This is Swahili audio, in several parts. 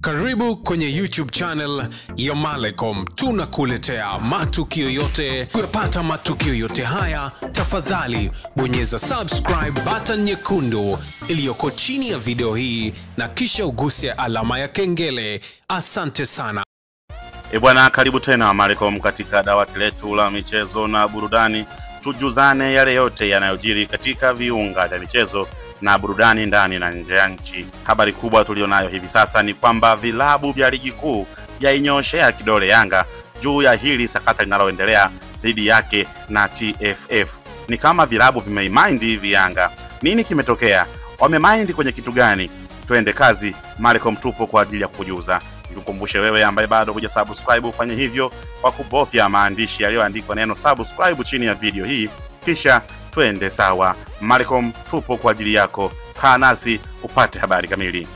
Karibu kwenye YouTube channel ya Malecom. Tunakuletea matukio yote. Kupata matukio yote haya, tafadhali bonyeza subscribe button nyekundu iliyoko chini ya video hii na kisha uguse alama ya kengele. Asante sana. Bwana, karibu tena Malecom katika dawati letu la michezo na burudani. Tujuzane yale yote yanayojiri katika viunga vya michezo na burudani ndani na nje ya nchi. Habari kubwa tulionayo hivi sasa ni kwamba vilabu vya ligi kuu yainyoshea kidole Yanga juu ya hili sakata linaloendelea dhidi yake na TFF. Ni kama vilabu vimemind hivi Yanga. Nini kimetokea? Wamemind kwenye kitu gani? Twende kazi, Malecom tupo kwa ajili ya kukujuza. Nikukumbushe wewe ambaye bado hujasubscribe ufanye hivyo kwa kubofya maandishi yaliyoandikwa neno subscribe chini ya video hii, kisha twende sawa. Malecom tupo kwa ajili yako. Kaa nasi upate habari kamili.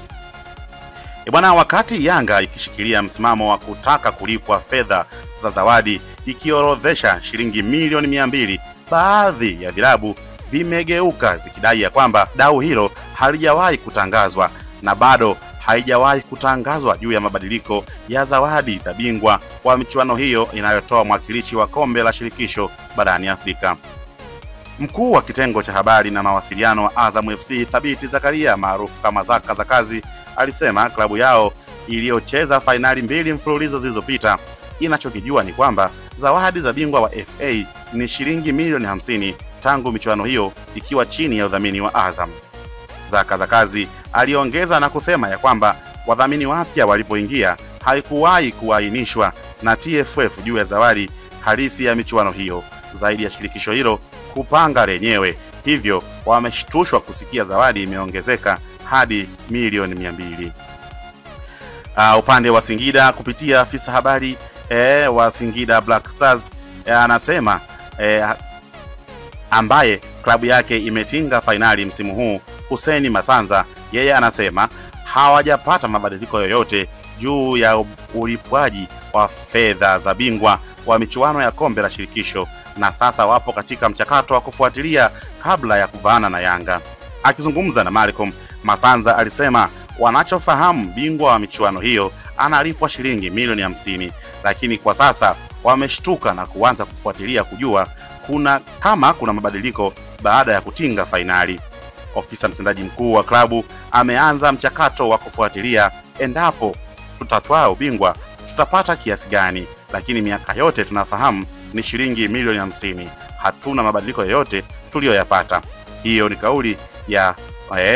Bwana, wakati Yanga ikishikilia msimamo wa kutaka kulipwa fedha za zawadi ikiorodhesha shilingi milioni 200, baadhi ya vilabu vimegeuka zikidai ya kwamba dau hilo halijawahi kutangazwa na bado haijawahi kutangazwa juu ya mabadiliko ya zawadi za bingwa wa michuano hiyo inayotoa mwakilishi wa kombe la shirikisho barani Afrika. Mkuu wa kitengo cha habari na mawasiliano wa Azam FC Thabiti Zakaria maarufu kama Zaka za kazi alisema klabu yao iliyocheza fainali 2 mfululizo zilizopita inachokijua ni kwamba zawadi za bingwa wa FA ni shilingi milioni 50 tangu michuano hiyo ikiwa chini ya udhamini wa Azam. Zaka za kazi aliongeza na kusema ya kwamba wadhamini wapya walipoingia haikuwahi kuainishwa na TFF juu ya zawadi halisi ya michuano hiyo zaidi ya shirikisho hilo kupanga lenyewe, hivyo wameshtushwa kusikia zawadi imeongezeka hadi milioni 200. Upande wa Singida kupitia afisa habari wa Singida Black Stars anasema ambaye klabu yake imetinga fainali msimu huu, Hussein Masanza, yeye anasema hawajapata mabadiliko yoyote juu ya ulipwaji wa fedha za bingwa wa michuano ya kombe la shirikisho na sasa wapo katika mchakato wa kufuatilia kabla ya kuvaana na Yanga. Akizungumza na Malecom, Masanza alisema wanachofahamu bingwa wa michuano hiyo analipwa shilingi milioni 50, lakini kwa sasa wameshtuka na kuanza kufuatilia kujua kama kuna mabadiliko baada ya kutinga fainali. Ofisa mtendaji mkuu wa klabu ameanza mchakato wa kufuatilia endapo tutatwaa ubingwa tutapata kiasi gani, lakini miaka yote tunafahamu ni shilingi milioni 50. Hatuna mabadiliko yoyote tuliyoyapata. Hiyo ni kauli ya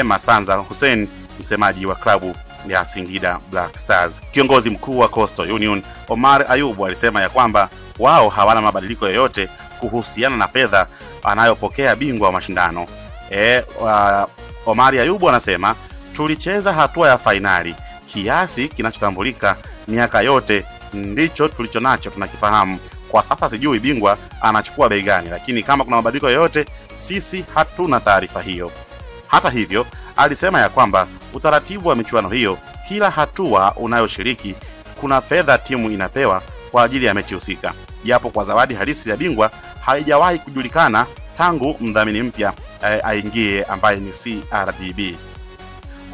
Masanza Hussein, msemaji wa klabu ya Singida Black Stars. Kiongozi mkuu wa Coastal Union Omar Ayubu alisema ya kwamba wao hawana mabadiliko yoyote kuhusiana na fedha anayopokea bingwa wa mashindano. Omar Ayubu anasema tulicheza hatua ya fainali, kiasi kinachotambulika miaka yote ndicho tulichonacho tunakifahamu. Kwa sasa sijui bingwa anachukua bei gani, lakini kama kuna mabadiliko yoyote sisi hatuna taarifa hiyo. Hata hivyo, alisema ya kwamba utaratibu wa michuano hiyo, kila hatua unayoshiriki kuna fedha timu inapewa kwa ajili ya mechi husika, japo kwa zawadi halisi ya bingwa haijawahi kujulikana tangu mdhamini mpya aingie ambaye ni CRDB.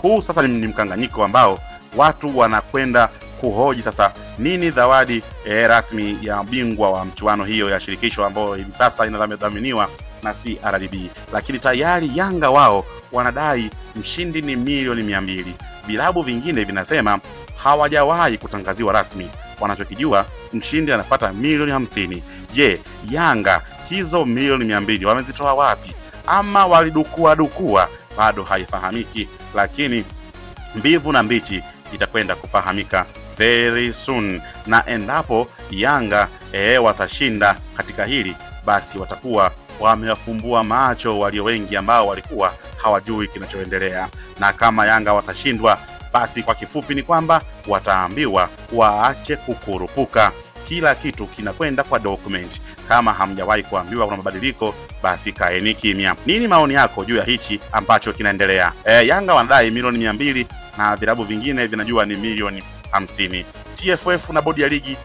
Huu sasa ni mkanganyiko ambao watu wanakwenda kuhoji sasa nini zawadi rasmi ya bingwa wa mchuano hiyo ya shirikisho ambayo hivi sasa inadhaminiwa na CRDB. Lakini tayari Yanga wao wanadai mshindi ni milioni 200. Vilabu vingine vinasema hawajawahi kutangaziwa rasmi. Wanachokijua mshindi anapata milioni 50. Je, Yanga hizo milioni 200 wamezitoa wapi ama walidukua? Bado haifahamiki, lakini mbivu na mbichi itakwenda kufahamika very soon. Na endapo Yanga watashinda katika hili, basi watakuwa wamewafumbua macho walio wengi ambao walikuwa hawajui kinachoendelea. Na kama Yanga watashindwa, basi kwa kifupi ni kwamba wataambiwa waache kukurupuka. Kila kitu kinakwenda kwa document. Kama hamjawahi kuambiwa kuna mabadiliko, basi kaeni kimya. Nini maoni yako juu ya hichi ambacho kinaendelea? Yanga wanadai milioni 200 na vilabu vingine vinajua ni milioni 50. TFF na bodi ya ligi,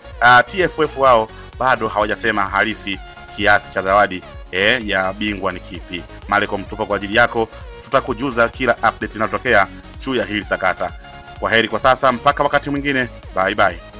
TFF wao bado hawajasema halisi kiasi cha zawadi ya bingwa ni kipi. Malecom tupo kwa ajili yako, tutakujuza kila update inayotokea juu ya hili sakata. Kwaheri kwa sasa, mpaka wakati mwingine. Bye bye.